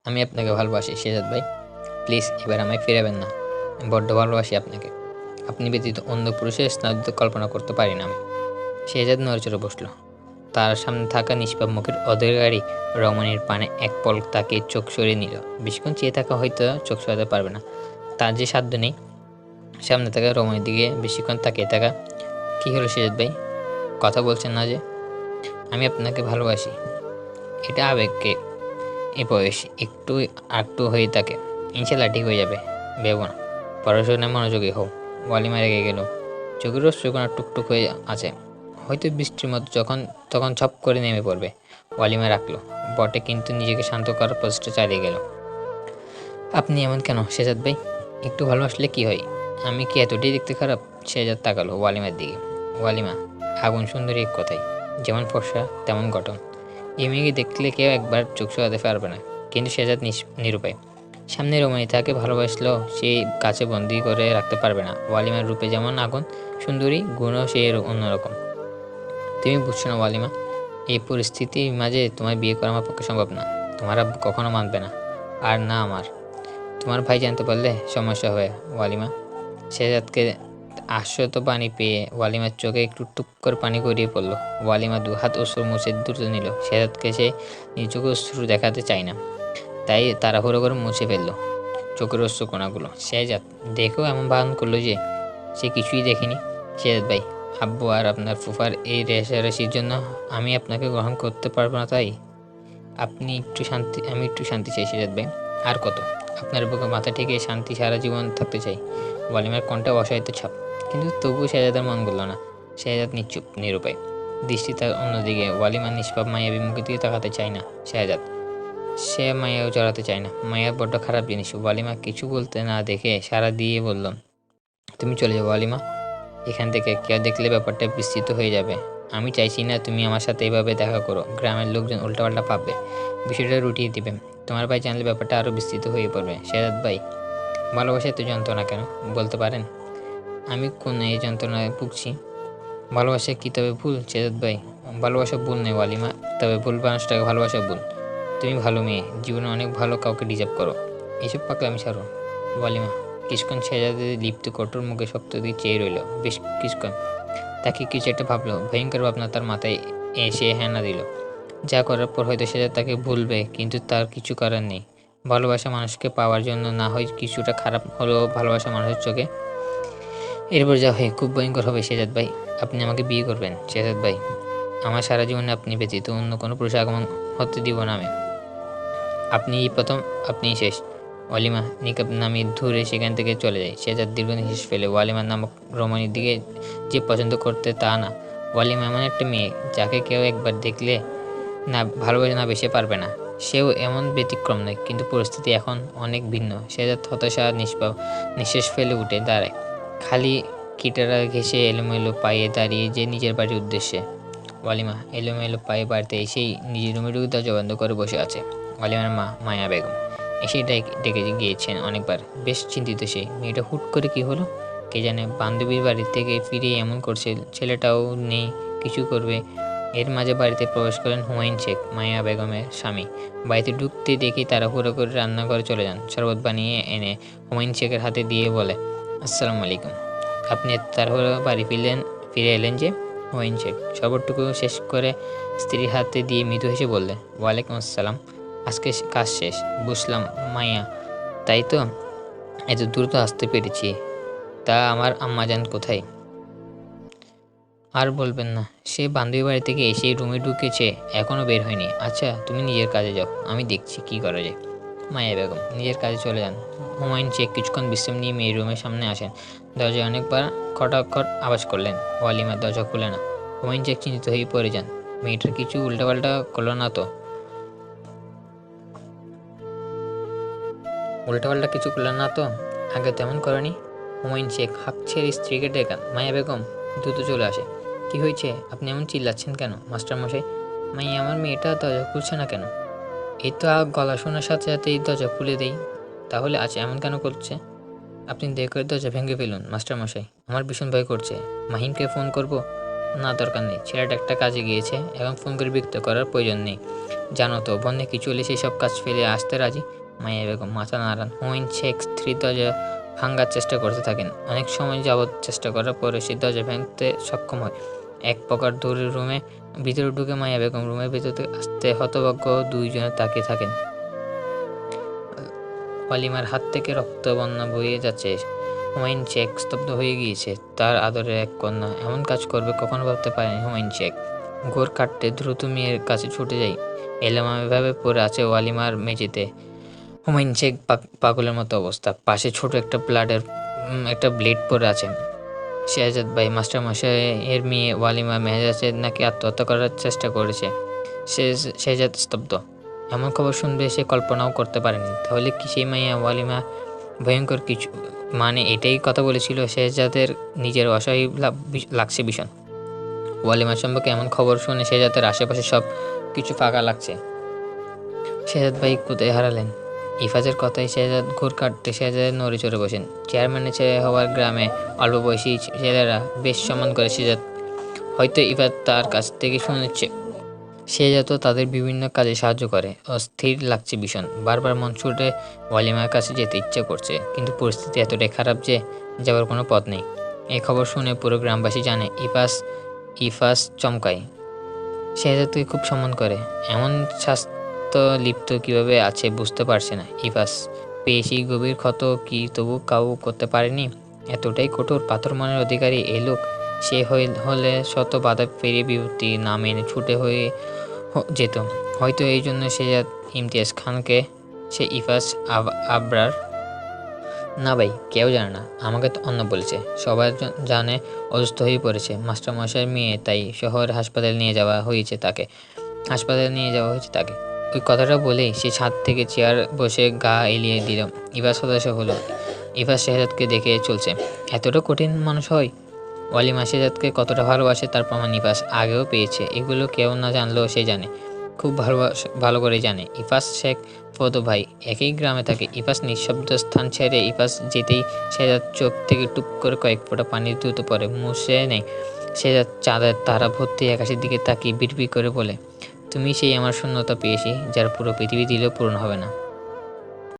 আমি আপনাকে ভালোবাসি শেহজাদ ভাই, প্লিজ এবার আমায় ফিরাবেন না। আমি বড্ড ভালোবাসি আপনাকে। আপনি ব্যতীত অন্য পুরুষের স্নায়ুত্ব কল্পনা করতে পারি না আমি। শেহজাদ নড়েচড়ে বসল। তার সামনে থাকা নিষ্পাপ মুখের অধীরকারী রমণীর পানে এক পলক তাকিয়ে চোখ সরিয়ে নিল। বেশিক্ষণ চেয়ে থাকা হয়তো চোখ সরাতে পারবে না, তার যে সাধ্য নেই সামনে থাকা রমণীর দিকে বেশিক্ষণ তাকিয়ে থাকা। কী হলো শেহজাদ ভাই, কথা বলছেন না যে? আমি আপনাকে ভালোবাসি, এটা আবেগকে এ বয়স একটু আটটু হয়ে থাকে। ইনশাল্লাহ ঠিক হয়ে যাবে, ভেবো না। পড়াশোনায় মনোযোগী হও। ওয়ালিমা রেগে গেল। চোখের রশ্মিকণা টুকটুক হয়ে আছে, হয়তো বৃষ্টির মতো যখন তখন ছপ করে নেমে পড়বে। ওয়ালিমা রাখলো বটে, কিন্তু নিজেকে শান্ত করার প্রচেষ্টা চালিয়ে গেল। আপনি এমন কেন শেহজাদ ভাই? একটু ভালোবাসলে কি হয়? আমি কি এতটাই দেখতে খারাপ? শেহজাদ তাকালো ওয়ালিমার দিকে। ওয়ালিমা আগুন সুন্দরী এক কথায়, যেমন ফর্সা তেমন গঠন। এই মেয়েকে দেখলে কেউ একবার চোখ সরাতে পারবে না। কিন্তু শেহজাদ নিরুপায়। সামনে রমণী তাকে ভালোবাসলেও সেই কাছে বন্দি করে রাখতে পারবে না। ওয়ালিমার রূপে যেমন আগুন সুন্দরী, গুণও সেই অন্যরকম। তুমি বুঝছো না ওয়ালিমা, এই পরিস্থিতির মাঝে তোমার বিয়ে করা আমার পক্ষে সম্ভব না। তোমার আব্বু কখনো মানবে না, আর না আমার। তোমার ভাই জানতে পারলে সমস্যা হয় ওয়ালিমা। শেহজাদকে আশ্বত পানি পেয়ে ওয়ালিমার চোখে একটু টুপ করে পানি গড়িয়ে পড়ল। ওয়ালিমা দু হাত অশ্রু মুছে দ্রুত নিল। শেহজাদকে সে নিজ চোখে অশ্রু দেখাতে চায় না, তাই তাড়াহুড়ো করে মুছে ফেললো চোখের অশ্রু কোনাগুলো। শেহজাদ দেখেও এমন বারণ করলো যে সে কিছুই দেখেনি। শেহজাদ ভাই, আব্বু আর আপনার ফুফার এই রেশারেশির জন্য আমি আপনাকে গ্রহণ করতে পারবো না, তাই আমি একটু শান্তি চাই শেহজাদ ভাই। আর কত? আপনার বুকে মাথা থেকে শান্তি সারা জীবন থাকতে চাই। ওয়ালিমার কণ্ঠে অসহায়িত ছাপ, কিন্তু তবুও শেহজাদের মন গড়ল না। শেহজাদ নিশ্চুপ নিরুপায়, দৃষ্টি তার অন্যদিকে। ওয়ালিমার নিষ্পাপ মায়াবী মুখের দিকে তাকাতে চায় না শেহজাদ। সে মায়াও জড়াতে চায় না। মায়া বড্ড খারাপ জিনিস। ওয়ালিমা কিছু বলতে না দেখে সাড়া দিয়ে বলল, তুমি চলে যাও ওয়ালিমা, এখান থেকে। কেউ দেখলে ব্যাপারটা বিস্তৃত হয়ে যাবে। আমি চাইছি না তুমি আমার সাথে এভাবে দেখা করো। গ্রামের লোকজন উল্টাপাল্টা ভাববে, বিষয়টা রুটিয়ে দিবে। তোমার ভাই জানলে ব্যাপারটা আরও বিস্তৃত হয়ে পড়বে। শেহজাদ ভাই, ভালোবাসা এত যন্ত্রণা কেন বলতে পারেন? আমি কোন এই যন্ত্রণায় ভুগছি? ভালোবাসা কি তবে ভুল শেহজাদ ভাই? ভালোবাসা ভুল নেই ওয়ালিমা, তবে ভুল মানুষটাকে ভালোবাসা ভুল। তুমি ভালো মেয়ে, জীবনে অনেক ভালো কাউকে ডিজার্ভ করো। এসব পাকলামি ছাড়ো ওয়ালিমা। কিছুক্ষণ শেহজাদের লিপ্ত কঠোর মুখে শক্ত দিয়ে চেয়ে রইল। বেশ কিছুক্ষণ তাকে কিছু একটা ভাবলো। ভয়ঙ্কর ভাবনা তার মাথায় এসে হেনা দিল। যা করার পর হয়তো শেহজাদ তাকে ভুলবে, কিন্তু তার কিছু করার নেই। ভালোবাসা মানুষকে পাওয়ার জন্য না হয় কিছুটা খারাপ হলেও ভালোবাসা মানুষের চোখে এরপর যা হয় খুব ভয়ঙ্কর হবে। শেহজাদ ভাই, আপনি আমাকে বিয়ে করবেন শেহজাদ ভাই। আমার সারা জীবনে আপনি ব্যতীত অন্য কোনো পুরুষের আগমন হতে দিব না আমি। আপনিই প্রথম, আপনিই শেষ। ওয়ালিমা নিকাব নামিয়ে ধরে সেখান থেকে চলে যায়। শেহজাদ দীর্ঘ নিঃশ্বাস ফেলে। ওয়ালিমা নামক রমণীর দিকে যে পছন্দ করতে তা না। ওয়ালিমা এমন একটা মেয়ে যাকে কেউ একবার দেখলে না ভালোবাসে না বেসে পারবে না। সেও এমন ব্যতিক্রম নয়, কিন্তু পরিস্থিতি এখন অনেক ভিন্ন। শেহজাদ হতাশা নিঃশ্বাস ফেলে উঠে দাঁড়ায়। খালি কিটারা ঘেঁষে এলোমেলো পায়ে দাঁড়িয়ে যে নিজের বাড়ির উদ্দেশ্যে। ওয়ালিমা এলোমেলো পায়ে বাড়িতে এসেই নিজের রুমে ঢুকে দরজা বন্ধ করে বসে আছে। ওয়ালিমার মা মায়া বেগম এসেই ডেকে গিয়েছেন অনেকবার। বেশ চিন্তিত সে। মেয়েটা হুট করে কি হলো কে জানে। বান্ধবীর বাড়ি থেকে ফিরে এমন করছে, ছেলেটাও নেই কিছু করবে। এর মাঝে বাড়িতে প্রবেশ করেন হুমায়ুন শেখ, মায়া বেগমের স্বামী। বাড়িতে ঢুকতে দেখি তাড়াহুড়ো করে রান্নাঘরে চলে যান। শরবত বানিয়ে এনে হুমায়ুন শেখের হাতে দিয়ে বলে, আসসালামু আলাইকুম। আপনি তাড়াহুড়ো বাড়ি ফিরে এলেন যে? হুমায়ুন শেখ শরবতটুকু শেষ করে স্ত্রীর হাতে দিয়ে মৃদু হেসে বললে, ওয়ালাইকুম আসসালাম। আজকে কাজ শেষ বুঝলাম মাইয়া, তাই তো এত দ্রুত আসতে পেরেছি। তা আমার আম্মাজান কোথায়? আর বলবেন না, সে বান্ধবী বাড়ি থেকে এসেই রুমে ঢুকেছে, এখনও বের হয়নি। আচ্ছা তুমি নিজের কাজে যাও, আমি দেখছি কি করা যায়। মায়া বেগম নিজের কাজে চলে যান। হুমায়ুন শেখ কিছুক্ষণ বিশ্রাম নিয়ে মেয়ের রুমের সামনে আসেন। দরজায় অনেকবার খটাখট আওয়াজ করলেন। ওয়ালিমা দরজা খুলে না। হুমায়ুন শেখ চিন্তিত হয়ে পড়ে যান। মেয়েটার কিছু উল্টাপাল্টা করলো না তো? উল্টাপাল্টা কিছু করলেন না তো? আগে তেমন করেনি। হুমায়ুন শেখ হাঁক ছেড়ে স্ত্রীকে ডেকান। মায়া বেগম দ্রুত চলে আসে। কি হয়েছে? আপনি এমন চিল্লাচ্ছেন কেন মাস্টারমশাই? মাইয়া, আমার মেয়েটা দরজা খুলছে না কেন? এই তো গলা শোনার সাথে সাথেই দরজা খুলে দেই। তাহলে আজ এমন কেন করছে? আপনি দয়া করে দরজা ভেঙে ফেলুন মাস্টারমশাই, আমার ভীষণ ভয় করছে। মাহিমকে ফোন করব? না, দরকার নেই। ছেলেটা একটা কাজে গিয়েছে, এখন ফোন করে বিরক্ত করার প্রয়োজন নেই। জানো তো, বন্ধে কিছু হলে সেই সব কাজ ফেলে আসতে রাজি। মায়া বেগম মাথা নাড়ান। হুমায়ুন শেখ স্ত্রীর দরজা ভাঙার চেষ্টা করতে থাকেন। অনেক সময় যাবৎ চেষ্টা করার পরে সেই দরজা ভাঙতে সক্ষম হয়। এক প্রকার দৌড়ে রুমে ভিতরে ঢুকে মায়া বেগম রুমের ভিতর থেকে আসতে হতভাগ্য দুইজনে তাকিয়ে থাকেন। ওয়ালিমার হাত থেকে রক্তবন্যা বয়ে যাচ্ছে। হুমায়ুন শেখ স্তব্ধ হয়ে গিয়েছে। তার আদরের এক কন্যা এমন কাজ করবে কখনো ভাবতে পারেনি হুমায়ুন শেখ। ঘোর কাটতে দ্রুত মেয়ের কাছে ছুটে যাই। এলোমেলোভাবে পড়ে আছে ওয়ালিমার মেঝেতে। হুমায়ুন শেখ পাগলের মতো অবস্থা। পাশে ছোট একটা ব্লেড পড়ে আছে। শেহজাদ ভাই, মাস্টারমশাই এর মেয়ে ওয়ালিমা মেজাজে নাকি আত্মহত্যা করার চেষ্টা করেছে। শেহজাদ স্তব্ধ। এমন খবর শুনবে সে কল্পনাও করতে পারেনি। তাহলে কি সেই মাইয়া ওয়ালিমা ভয়ঙ্কর কিছু, মানে এটাই কথা বলেছিল? শেহজাদের নিজের অসহায় লাগছে ভীষণ। ওয়ালিমার সম্পর্কে এমন খবর শুনে শেহজাদের আশেপাশে সব কিছু ফাঁকা লাগছে। শেহজাদ ভাই কোথায় হারালেন? ইফাজের কথায় শেহজাদ ঘুর কাটতে শেহজাদের নড়ে চড়ে বসেন। চেয়ারম্যানের ছেলে হওয়ার গ্রামে অল্প বয়সী ছেলেরা বেশ সম্মান করে শেহজাদ। হয়তো ইফাজ তার কাছ থেকে শুনেছে। শেহজাদও তাদের বিভিন্ন কাজে সাহায্য করে। অস্থির লাগছে ভীষণ। বারবার মন ছুটে ওয়ালিমার কাছে যেতে ইচ্ছে করছে, কিন্তু পরিস্থিতি এতটাই খারাপ যে যাওয়ার কোনো পথ নেই। এই খবর শুনে পুরো গ্রামবাসী জানে ইফাজ চমকায়। শেহজাদকে খুব সম্মান করে। এমন স্বাস্থ্য লিপ্ত কিভাবে আছে বুঝতে পারছে না। ইফাজ পেয়েছি গভীর ক্ষত কি তবু কাউ করতে পারেনি? এতটাই কঠোর পাথর মনের অধিকারী এই লোক। সে হলে শত বাধা পেরিয়ে বিপত্তি না মেনে ছুটে হয়ে যেত। হয়তো এই জন্য শেহজাদ ইমতিয়াজ খানকে সে ইফাজ আবরার। না ভাই, কেউ জানে না। আমাকে তো অন্য বলেছে। সবাই জানে অসুস্থ হয়ে পড়েছে মাস্টারমশাইয়ের মেয়ে, তাই শহরে হাসপাতালে নিয়ে যাওয়া হয়েছে তাকে। ওই কথাটা বলেই সে ছাদ থেকে চেয়ার বসে গা এলিয়ে দিল। ইফাজ সদস্য হলো। ইফাজ শেহজাদকে দেখে চলছে। এতটা কঠিন মানুষ হয়? ওয়ালিমা শেহজাদকে কতটা ভালোবাসে তার প্রমাণ ইফাজ আগেও পেয়েছে। এগুলো কেউ না জানলেও সে জানে, খুব ভালো করে জানে। ইফাজ শেখ ফতো ভাই একই গ্রামে থাকে। ইফাজ নিঃশব্দ স্থান ছেড়ে ইফাজ যেতেই শেহজাদ চোখ থেকে টুপ করে কয়েক ফোঁটা পানি দ্রুত পড়ে, মুছে নেই। শেহজাদ চাঁদের তারা ভর্তি আকাশের দিকে তাকিয়ে বিড়বিড় করে বলে, তুমি সেই আমার শূন্যতা পেয়েছি, যার পুরো পৃথিবী দিলেও পূরণ হবে না।